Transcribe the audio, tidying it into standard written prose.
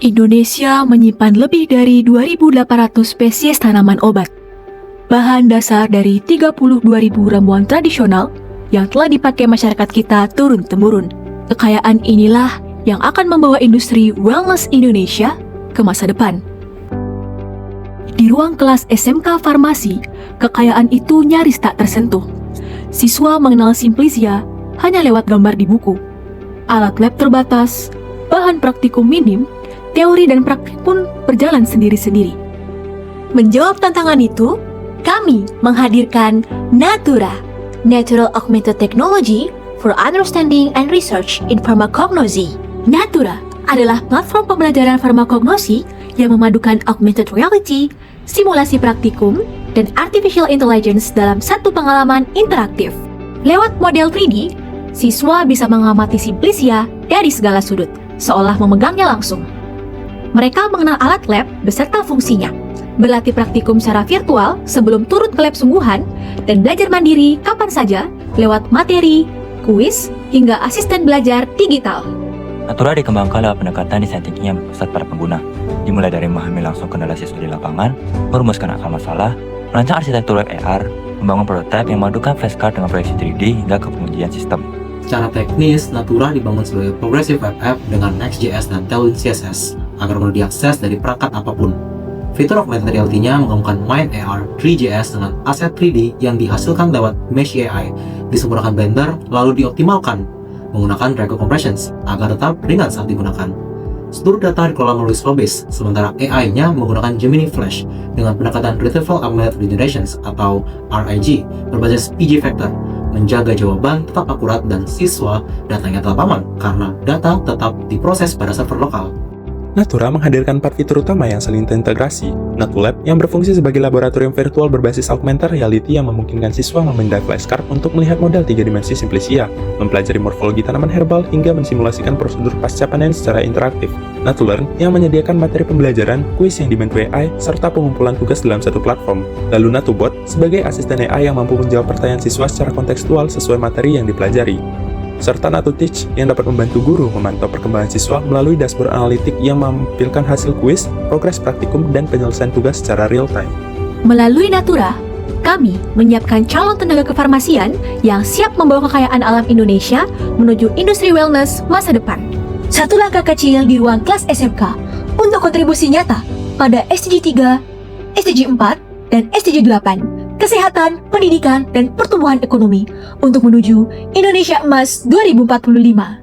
Indonesia menyimpan lebih dari 2.800 spesies tanaman obat. Bahan dasar dari 32.000 ramuan tradisional yang telah dipakai masyarakat kita turun-temurun. Kekayaan inilah yang akan membawa industri wellness Indonesia ke masa depan. Di ruang kelas SMK Farmasi, kekayaan itu nyaris tak tersentuh. Siswa mengenal Simplisia hanya lewat gambar di buku. Alat lab terbatas, bahan praktikum minim, teori dan praktik pun berjalan sendiri-sendiri. Menjawab tantangan itu, kami menghadirkan Natura, Natural Augmented Technology for Understanding and Research in Pharmacognosy. Natura adalah platform pembelajaran farmakognosi yang memadukan augmented reality, simulasi praktikum, dan artificial intelligence dalam satu pengalaman interaktif. Lewat model 3D, siswa bisa mengamati Simplisia dari segala sudut, seolah memegangnya langsung. Mereka mengenal alat lab beserta fungsinya, berlatih praktikum secara virtual sebelum turun ke lab sungguhan, dan belajar mandiri kapan saja lewat materi, kuis, hingga asisten belajar digital. Natura dikembangkan lewat pendekatan desain thinking yang berpusat pada pengguna, dimulai dari memahami langsung kendala siswa di lapangan, merumuskan akar masalah, merancang arsitektur web AR, membangun prototipe yang memadukan flashcard dengan proyeksi 3D hingga ke pengujian sistem. Secara teknis, Natura dibangun sebagai progressive web app dengan Next.js dan Tailwind CSS agar mudah diakses dari perangkat apapun. Fitur augmented reality-nya menggabungkan Mind AR 3JS dengan aset 3D yang dihasilkan lewat Mesh AI, disempurnakan Blender lalu dioptimalkan menggunakan Dragon Compressions agar tetap ringan saat digunakan. Seluruh data dikelola melalui Slowbase, sementara AI-nya menggunakan Gemini Flash dengan pendekatan Retrieval Augmented Generations atau RAG berbasis PG Vector, menjaga jawaban tetap akurat dan siswa datanya tetap aman karena data tetap diproses pada server lokal. Natura menghadirkan 4 fitur utama yang saling terintegrasi. NatuLab yang berfungsi sebagai laboratorium virtual berbasis augmented reality yang memungkinkan siswa memindai flashcard untuk melihat model 3 dimensi Simplisia, mempelajari morfologi tanaman herbal hingga mensimulasikan prosedur pasca panen secara interaktif. NatuLearn yang menyediakan materi pembelajaran, kuis yang dibantu AI, serta pengumpulan tugas dalam satu platform. Lalu NatuBot sebagai asisten AI yang mampu menjawab pertanyaan siswa secara kontekstual sesuai materi yang dipelajari. Serta NatuTeach yang dapat membantu guru memantau perkembangan siswa melalui dashboard analitik yang menampilkan hasil kuis, progres praktikum, dan penyelesaian tugas secara real-time. Melalui Natura, kami menyiapkan calon tenaga kefarmasian yang siap membawa kekayaan alam Indonesia menuju industri wellness masa depan. Satu langkah kecil di ruang kelas SMK untuk kontribusi nyata pada SDG 3, SDG 4, dan SDG 8, kesehatan, pendidikan, dan pertumbuhan ekonomi untuk menuju Indonesia Emas 2045.